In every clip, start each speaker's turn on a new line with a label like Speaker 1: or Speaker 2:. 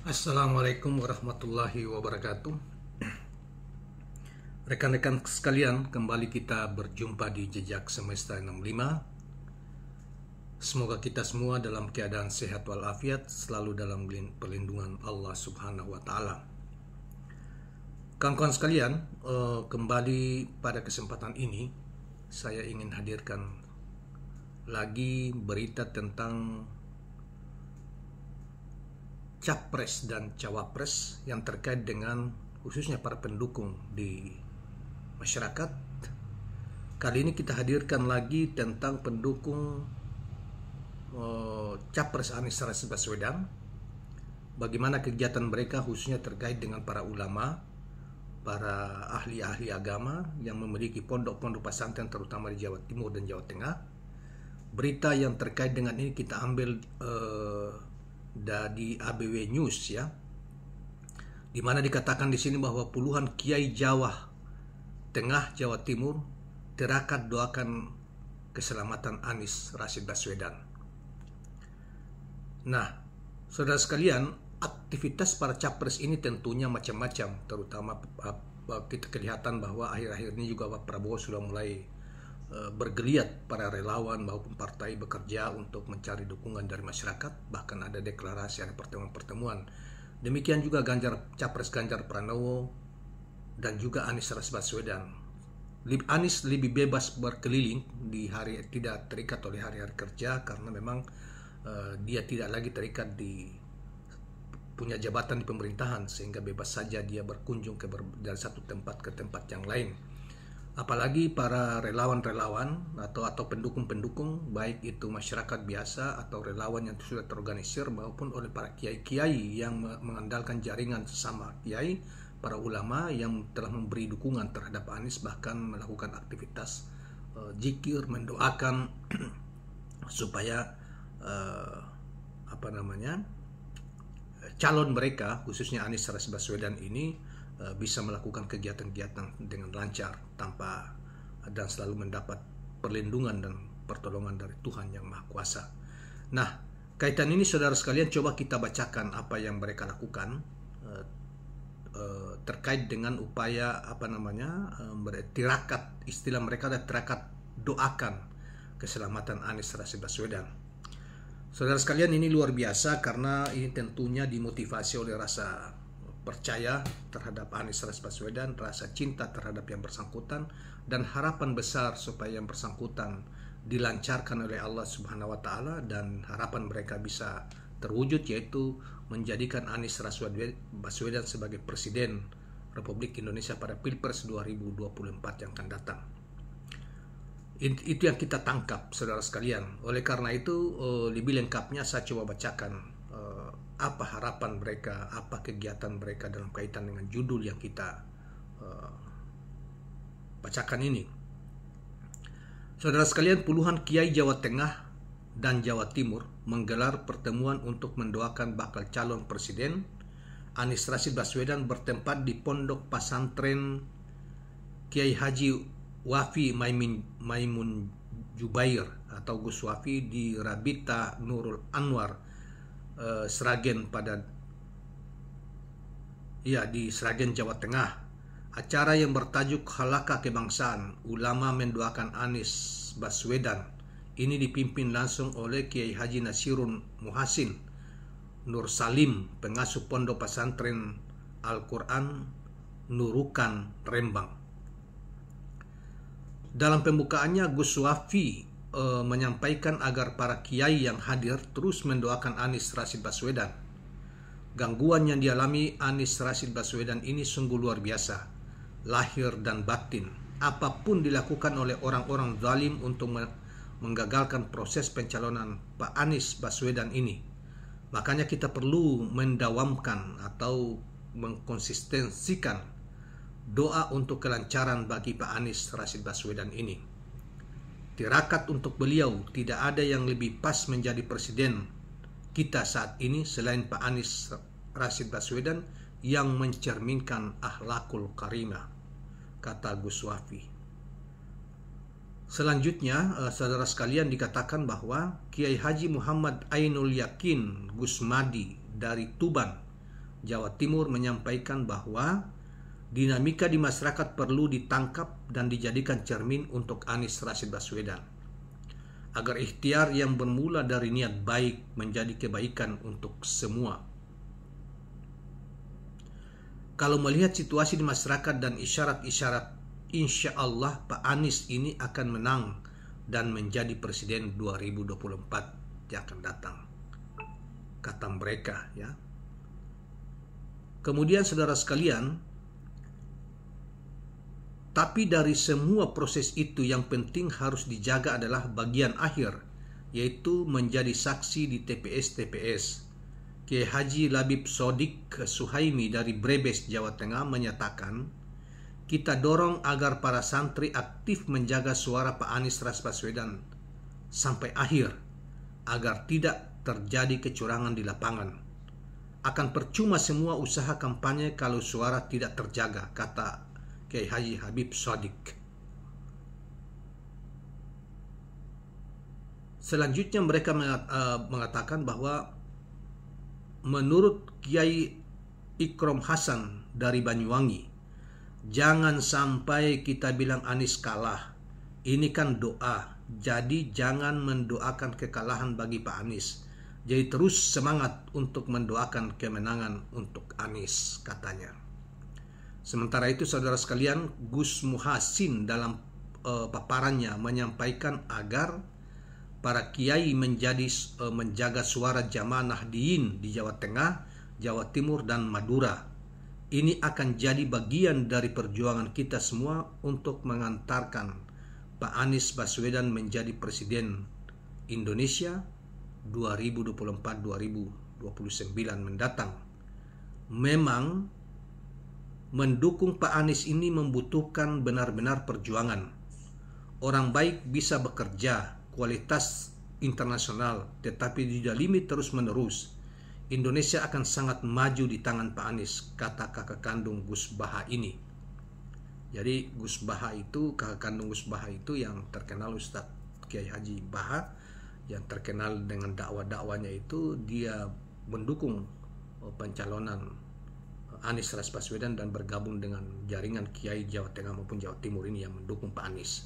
Speaker 1: Assalamualaikum warahmatullahi wabarakatuh. Rekan-rekan sekalian, kembali kita berjumpa di Jejak Semesta 65. Semoga kita semua dalam keadaan sehat walafiat, selalu dalam perlindungan Allah Subhanahu wa Ta'ala. Kawan-kawan sekalian, kembali pada kesempatan ini saya ingin hadirkan lagi berita tentang Capres dan Cawapres yang terkait dengan khususnya para pendukung di masyarakat. Kali ini kita hadirkan lagi tentang pendukung Capres Anies Rashid Baswedan. Bagaimana kegiatan mereka khususnya terkait dengan para ulama, para ahli-ahli agama yang memiliki pondok-pondok pesantren terutama di Jawa Timur dan Jawa Tengah. Berita yang terkait dengan ini kita ambil dari ABW News ya, di mana dikatakan di sini bahwa puluhan kiai Jawa Tengah, Jawa Timur tirakat doakan keselamatan Anies Rashid Baswedan. Nah, saudara sekalian, aktivitas para capres ini tentunya macam-macam, terutama kita kelihatan bahwa akhir-akhir ini juga Pak Prabowo sudah mulai bergeliat para relawan maupun partai bekerja untuk mencari dukungan dari masyarakat, bahkan ada deklarasi, ada pertemuan-pertemuan. Demikian juga Capres Ganjar Pranowo dan juga Anies Rashid Baswedan. Anies lebih bebas berkeliling di hari, tidak terikat oleh hari-hari kerja karena memang dia tidak lagi terikat punya jabatan di pemerintahan, sehingga bebas saja dia berkunjung dari satu tempat ke tempat yang lain. Apalagi para relawan-relawan atau pendukung-pendukung, baik itu masyarakat biasa atau relawan yang sudah terorganisir maupun oleh para kiai-kiai yang mengandalkan jaringan sesama kiai, para ulama yang telah memberi dukungan terhadap Anies, bahkan melakukan aktivitas zikir, mendoakan supaya calon mereka khususnya Anies Rashid Baswedan ini bisa melakukan kegiatan-kegiatan dengan lancar tanpa dan selalu mendapat perlindungan dan pertolongan dari Tuhan Yang Maha Kuasa. Nah, kaitan ini saudara sekalian, coba kita bacakan apa yang mereka lakukan terkait dengan upaya tirakat, istilah mereka adalah tirakat doakan keselamatan Anies Rashid Baswedan. Saudara sekalian, ini luar biasa karena ini tentunya dimotivasi oleh rasa percaya terhadap Anies Rashid Baswedan, rasa cinta terhadap yang bersangkutan, dan harapan besar supaya yang bersangkutan dilancarkan oleh Allah Subhanahu wa Ta'ala, dan harapan mereka bisa terwujud, yaitu menjadikan Anies Rashid Baswedan sebagai Presiden Republik Indonesia pada Pilpres 2024 yang akan datang. Itu yang kita tangkap, saudara sekalian. Oleh karena itu, lebih lengkapnya saya coba bacakan apa harapan mereka, apa kegiatan mereka dalam kaitan dengan judul yang kita bacakan ini. Saudara sekalian, puluhan kiai Jawa Tengah dan Jawa Timur menggelar pertemuan untuk mendoakan bakal calon presiden Anies Rashid Baswedan bertempat di Pondok Pesantren Kiai Haji Wafi Maimun Jubair atau Gus Wafi di Rabita Nurul Anwar, Sragen di Sragen, Jawa Tengah. Acara yang bertajuk Halaqah Kebangsaan Ulama Mendoakan Anies Baswedan ini dipimpin langsung oleh Kiai Haji Nasirun Muhasin Nur Salim, pengasuh Pondok Pesantren Al-Quran Nurukan, Rembang. Dalam pembukaannya, Gus Wafi menyampaikan agar para kiai yang hadir terus mendoakan Anies Rashid Baswedan. Gangguan yang dialami Anies Rashid Baswedan ini sungguh luar biasa, lahir dan batin. Apapun dilakukan oleh orang-orang zalim untuk menggagalkan proses pencalonan Pak Anies Baswedan ini. Makanya kita perlu mendawamkan atau mengkonsistensikan doa untuk kelancaran bagi Pak Anies Rashid Baswedan ini. Tirakat untuk beliau, tidak ada yang lebih pas menjadi presiden kita saat ini selain Pak Anies Rashid Baswedan yang mencerminkan akhlakul karimah, kata Gus Wafi. Selanjutnya, saudara sekalian, dikatakan bahwa Kiai Haji Muhammad Ainul Yakin Gusmadi dari Tuban Jawa Timur menyampaikan bahwa dinamika di masyarakat perlu ditangkap dan dijadikan cermin untuk Anies Rashid Baswedan, agar ikhtiar yang bermula dari niat baik menjadi kebaikan untuk semua. Kalau melihat situasi di masyarakat dan isyarat-isyarat, insya Allah Pak Anies ini akan menang dan menjadi presiden 2024 yang akan datang, kata mereka, ya. Kemudian saudara sekalian, tapi dari semua proses itu yang penting harus dijaga adalah bagian akhir, yaitu menjadi saksi di TPS-TPS. Kiai Haji Labib Sodik Suhaimi dari Brebes, Jawa Tengah menyatakan, kita dorong agar para santri aktif menjaga suara Pak Anies Rashid Baswedan sampai akhir, agar tidak terjadi kecurangan di lapangan. Akan percuma semua usaha kampanye kalau suara tidak terjaga, kata Kiai Haji Habib Sodik. Selanjutnya mereka mengatakan bahwa menurut Kiai Ikrom Hasan dari Banyuwangi, jangan sampai kita bilang Anies kalah. Ini kan doa, jadi jangan mendoakan kekalahan bagi Pak Anies. Jadi terus semangat untuk mendoakan kemenangan untuk Anies, katanya. Sementara itu saudara sekalian, Gus Muhsin dalam paparannya menyampaikan agar para kiai menjaga suara jamaah Nahdliyin di Jawa Tengah, Jawa Timur, dan Madura. Ini akan jadi bagian dari perjuangan kita semua untuk mengantarkan Pak Anies Baswedan menjadi presiden Indonesia 2024-2029 mendatang. Memang mendukung Pak Anies ini membutuhkan benar-benar perjuangan. Orang baik bisa bekerja, kualitas internasional, tetapi didalimi terus-menerus. Indonesia akan sangat maju di tangan Pak Anies, kata kakak kandung Gus Baha ini. Jadi Gus Baha itu, kakak kandung Gus Baha itu yang terkenal Ustadz Kiai Haji Baha, yang terkenal dengan dakwah-dakwahnya itu, dia mendukung pencalonan Anies Rashid Baswedan dan bergabung dengan jaringan Kiai Jawa Tengah maupun Jawa Timur ini yang mendukung Pak Anies.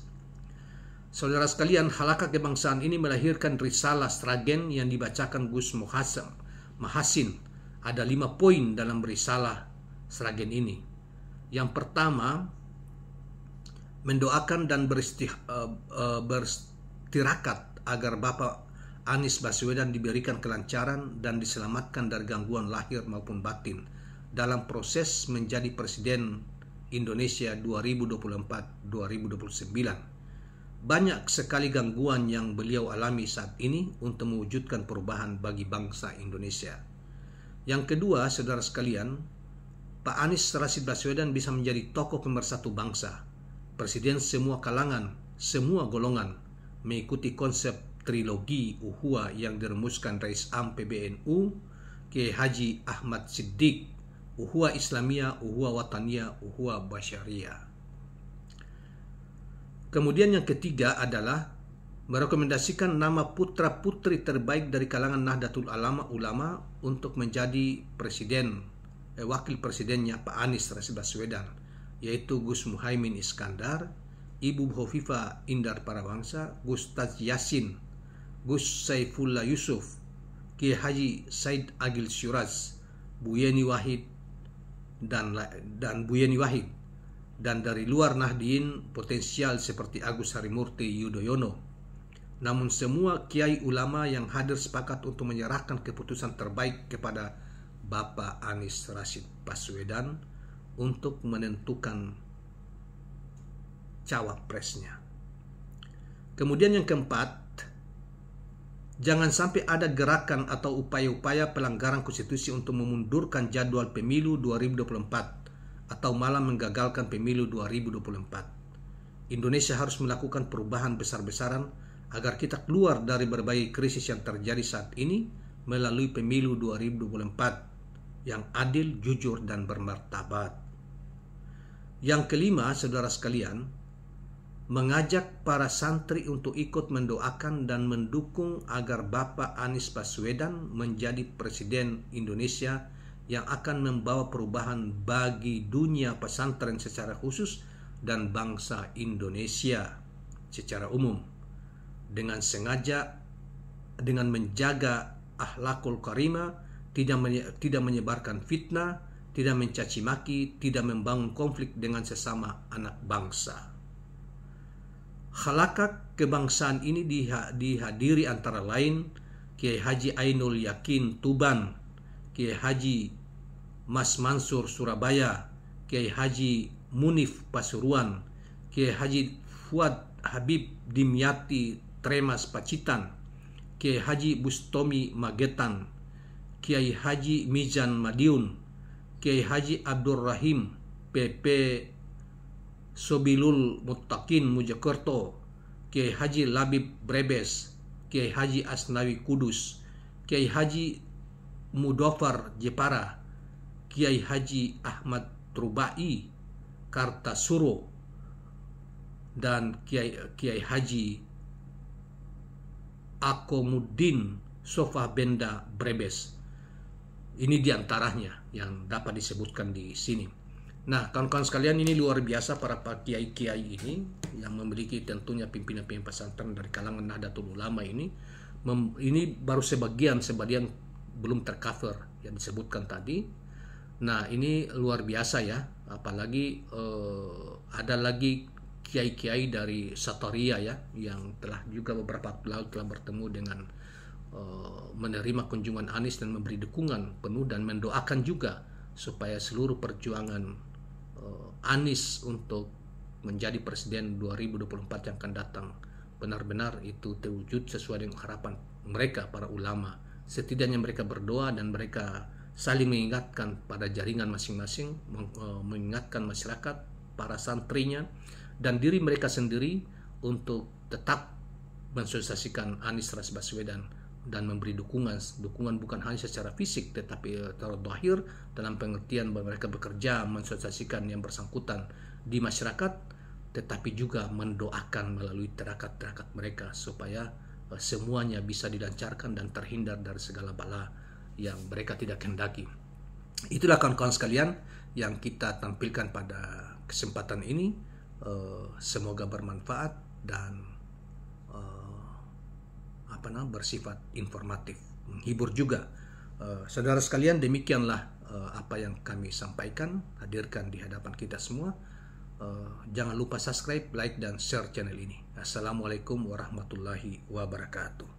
Speaker 1: Saudara sekalian, halakah kebangsaan ini melahirkan risalah Sragen yang dibacakan Gus Muhsin. Ada 5 poin dalam risalah Sragen ini. Yang pertama, mendoakan dan beristirahat agar Bapak Anies Baswedan diberikan kelancaran dan diselamatkan dari gangguan lahir maupun batin dalam proses menjadi presiden Indonesia 2024-2029. Banyak sekali gangguan yang beliau alami saat ini untuk mewujudkan perubahan bagi bangsa Indonesia. Yang kedua, saudara sekalian, Pak Anies Rashid Baswedan bisa menjadi tokoh pemersatu bangsa, presiden semua kalangan, semua golongan, mengikuti konsep trilogi Ukhuwah yang dirumuskan Rais Am PBNU, Kiai Haji Ahmad Siddiq, Ukhuwah Islamiyah, Ukhuwah Wataniyah, Ukhuwah Basyariyah. Kemudian yang ketiga adalah merekomendasikan nama putra-putri terbaik dari kalangan Nahdlatul Ulama untuk menjadi wakil presidennya Pak Anies Rashid Baswedan, yaitu Gus Muhaimin Iskandar, Ibu Hovifah Indar Parawangsa, Gus Taj Yassin, Gus Saifullah Yusuf, Kiai Haji Said Agil Syuraz, Bu Yeni Wahid dan Bu Yeni Wahid. Dan dari luar Nahdliyin potensial seperti Agus Harimurti Yudhoyono. Namun semua kiai ulama yang hadir sepakat untuk menyerahkan keputusan terbaik kepada Bapak Anies Rashid Baswedan untuk menentukan cawapresnya. Kemudian yang keempat, jangan sampai ada gerakan atau upaya-upaya pelanggaran konstitusi untuk memundurkan jadwal pemilu 2024 atau malah menggagalkan pemilu 2024. Indonesia harus melakukan perubahan besar-besaran agar kita keluar dari berbagai krisis yang terjadi saat ini melalui pemilu 2024 yang adil, jujur, dan bermartabat. Yang kelima, saudara sekalian, mengajak para santri untuk ikut mendoakan dan mendukung agar Bapak Anies Baswedan menjadi presiden Indonesia yang akan membawa perubahan bagi dunia pesantren secara khusus dan bangsa Indonesia secara umum, dengan menjaga akhlakul karimah, tidak menyebarkan fitnah, tidak mencaci maki, tidak membangun konflik dengan sesama anak bangsa. Halakak kebangsaan ini dihadiri antara lain Kiai Haji Ainul Yakin Tuban, Kiai Haji Mas Mansur Surabaya, Kiai Haji Munif Pasuruan, Kiai Haji Fuad Habib Dimyati Tremas Pacitan, Kiai Haji Bustomi Magetan, Kiai Haji Mizan Madiun, Kiai Haji Abdul Rahim PP Sobilul Muttaqin Mojokerto, Kiai Haji Labib Brebes, Kiai Haji Asnawi Kudus, Kiai Haji Mudofar Jepara, Kiai Haji Ahmad Trubai Kartasuro, dan Kiai Haji Akomuddin Sofa Benda Brebes. Ini diantaranya yang dapat disebutkan di sini. Nah, kawan-kawan sekalian, ini luar biasa para kiai-kiai ini yang memiliki tentunya pimpinan-pimpinan pesantren dari kalangan Nahdlatul Ulama ini. Ini baru sebagian belum tercover yang disebutkan tadi. Nah, ini luar biasa ya. Apalagi ada lagi kiai-kiai dari Sataria ya, yang telah juga beberapa lalu telah bertemu dengan menerima kunjungan Anies dan memberi dukungan penuh dan mendoakan juga supaya seluruh perjuangan Anies untuk menjadi presiden 2024 yang akan datang benar-benar itu terwujud sesuai dengan harapan mereka para ulama. Setidaknya mereka berdoa dan mereka saling mengingatkan pada jaringan masing-masing, mengingatkan masyarakat, para santrinya dan diri mereka sendiri untuk tetap mensosialisasikan Anies Ras Baswedan dan memberi dukungan bukan hanya secara fisik tetapi terakhir dalam pengertian bahwa mereka bekerja mensosialisasikan yang bersangkutan di masyarakat, tetapi juga mendoakan melalui tirakat-tirakat mereka supaya semuanya bisa dilancarkan dan terhindar dari segala bala yang mereka tidak kehendaki. Itulah kawan-kawan sekalian yang kita tampilkan pada kesempatan ini. Semoga bermanfaat dan bersifat informatif, menghibur juga. Saudara sekalian, demikianlah apa yang kami sampaikan, hadirkan di hadapan kita semua. Jangan lupa subscribe, like, dan share channel ini. Assalamualaikum warahmatullahi wabarakatuh.